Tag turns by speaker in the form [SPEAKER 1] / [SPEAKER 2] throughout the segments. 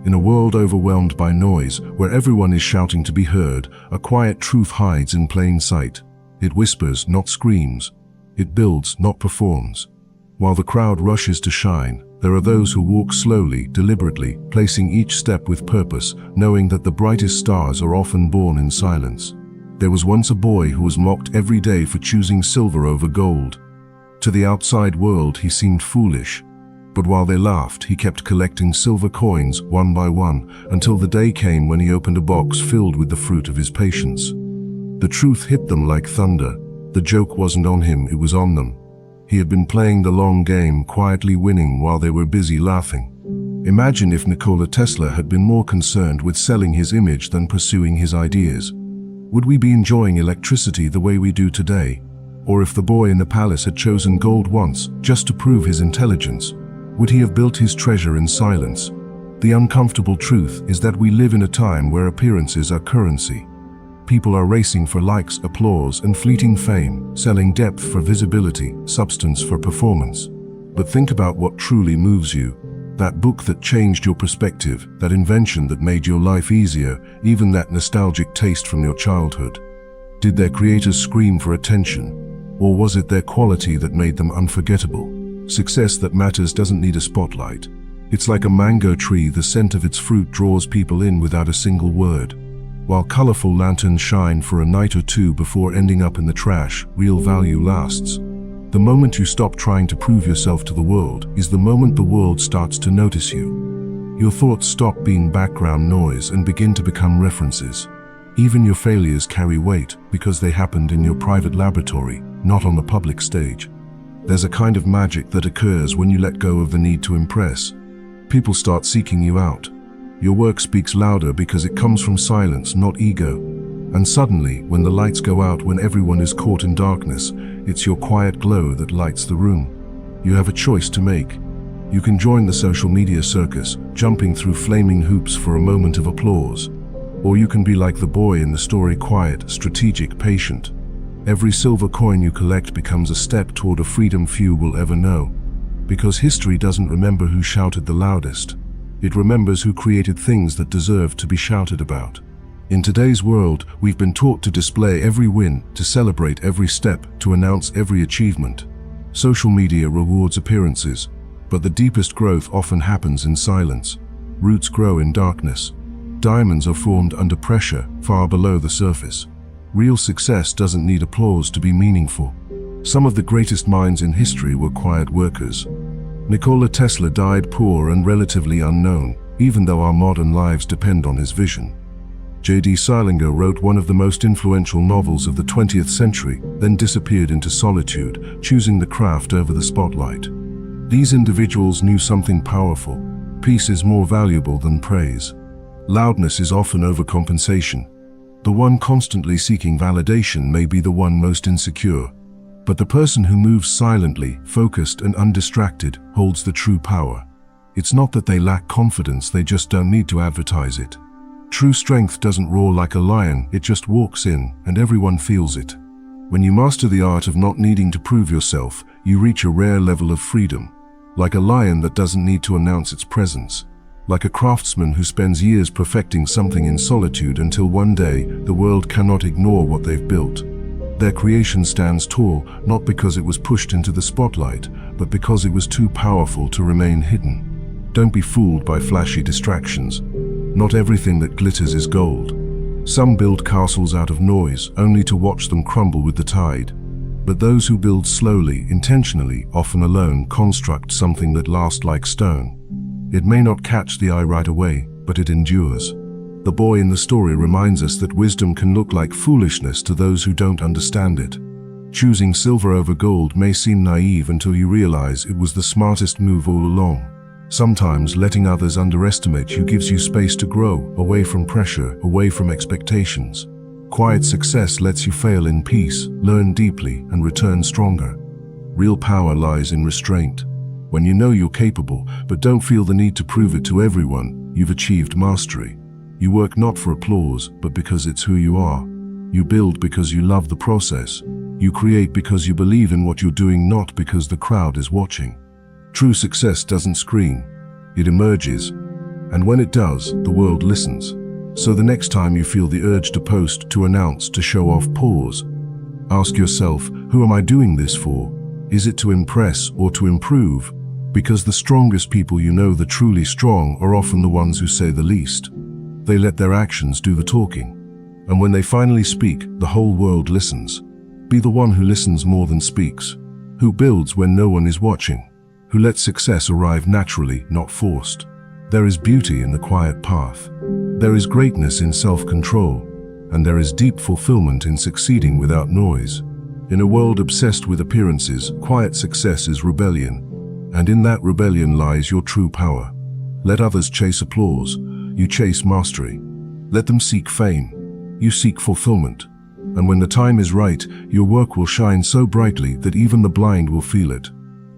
[SPEAKER 1] In a world overwhelmed by noise, where everyone is shouting to be heard, a quiet truth hides in plain sight. It whispers, not screams. It builds, not performs. While the crowd rushes to shine, there are those who walk slowly, deliberately, placing each step with purpose, knowing that the brightest stars are often born in silence. There was once a boy who was mocked every day for choosing silver over gold. To the outside world, he seemed foolish. But while they laughed, he kept collecting silver coins one by one until the day came when he opened a box filled with the fruit of his patience. The truth hit them like thunder. The joke wasn't on him, it was on them. He had been playing the long game, quietly winning while they were busy laughing. Imagine if Nikola Tesla had been more concerned with selling his image than pursuing his ideas. Would we be enjoying electricity the way we do today? Or if the boy in the palace had chosen gold once, just to prove his intelligence, would he have built his treasure in silence? The uncomfortable truth is that we live in a time where appearances are currency. People are racing for likes, applause, and fleeting fame, selling depth for visibility, substance for performance. But think about what truly moves you. That book that changed your perspective, that invention that made your life easier, even that nostalgic taste from your childhood. Did their creators scream for attention? Or was it their quality that made them unforgettable? Success that matters doesn't need a spotlight. It's like a mango tree, the scent of its fruit draws people in without a single word. While colorful lanterns shine for a night or two before ending up in the trash, real value lasts. The moment you stop trying to prove yourself to the world is the moment the world starts to notice you. Your thoughts stop being background noise and begin to become references. Even your failures carry weight because they happened in your private laboratory, not on the public stage. There's a kind of magic that occurs when you let go of the need to impress. People start seeking you out. Your work speaks louder because it comes from silence, not ego. And suddenly, when the lights go out, when everyone is caught in darkness, it's your quiet glow that lights the room. You have a choice to make. You can join the social media circus, jumping through flaming hoops for a moment of applause. Or you can be like the boy in the story, quiet, strategic, patient. Every silver coin you collect becomes a step toward a freedom few will ever know. Because history doesn't remember who shouted the loudest. It remembers who created things that deserve to be shouted about. In today's world, we've been taught to display every win, to celebrate every step, to announce every achievement. Social media rewards appearances, but the deepest growth often happens in silence. Roots grow in darkness. Diamonds are formed under pressure, far below the surface. Real success doesn't need applause to be meaningful. Some of the greatest minds in history were quiet workers. Nikola Tesla died poor and relatively unknown, even though our modern lives depend on his vision. J.D. Salinger wrote one of the most influential novels of the 20th century, then disappeared into solitude, choosing the craft over the spotlight. These individuals knew something powerful. Peace is more valuable than praise. Loudness is often overcompensation. The one constantly seeking validation may be the one most insecure. But the person who moves silently, focused and undistracted, holds the true power. It's not that they lack confidence, they just don't need to advertise it. True strength doesn't roar like a lion, it just walks in, and everyone feels it. When you master the art of not needing to prove yourself, you reach a rare level of freedom. Like a lion that doesn't need to announce its presence. Like a craftsman who spends years perfecting something in solitude until one day the world cannot ignore what they've built. Their creation stands tall, not because it was pushed into the spotlight, but because it was too powerful to remain hidden. Don't be fooled by flashy distractions. Not everything that glitters is gold. Some build castles out of noise, only to watch them crumble with the tide. But those who build slowly, intentionally, often alone, construct something that lasts like stone. It may not catch the eye right away, but it endures. The boy in the story reminds us that wisdom can look like foolishness to those who don't understand it. Choosing silver over gold may seem naive until you realize it was the smartest move all along. Sometimes letting others underestimate you gives you space to grow, away from pressure, away from expectations. Quiet success lets you fail in peace, learn deeply, and return stronger. Real power lies in restraint. When you know you're capable, but don't feel the need to prove it to everyone, you've achieved mastery. You work not for applause, but because it's who you are. You build because you love the process. You create because you believe in what you're doing, not because the crowd is watching. True success doesn't scream. It emerges. And when it does, the world listens. So the next time you feel the urge to post, to announce, to show off, pause. Ask yourself, who am I doing this for? Is it to impress or to improve? Because the strongest people you know, the truly strong, are often the ones who say the least. They let their actions do the talking. And when they finally speak, the whole world listens. Be the one who listens more than speaks, who builds when no one is watching, who lets success arrive naturally, not forced. There is beauty in the quiet path. There is greatness in self-control, and there is deep fulfillment in succeeding without noise. In a world obsessed with appearances, quiet success is rebellion, and in that rebellion lies your true power. Let others chase applause, you chase mastery. Let them seek fame, you seek fulfillment. And when the time is right, your work will shine so brightly that even the blind will feel it.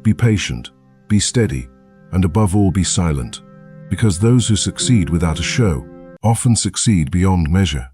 [SPEAKER 1] Be patient, be steady, and above all be silent. Because those who succeed without a show often succeed beyond measure.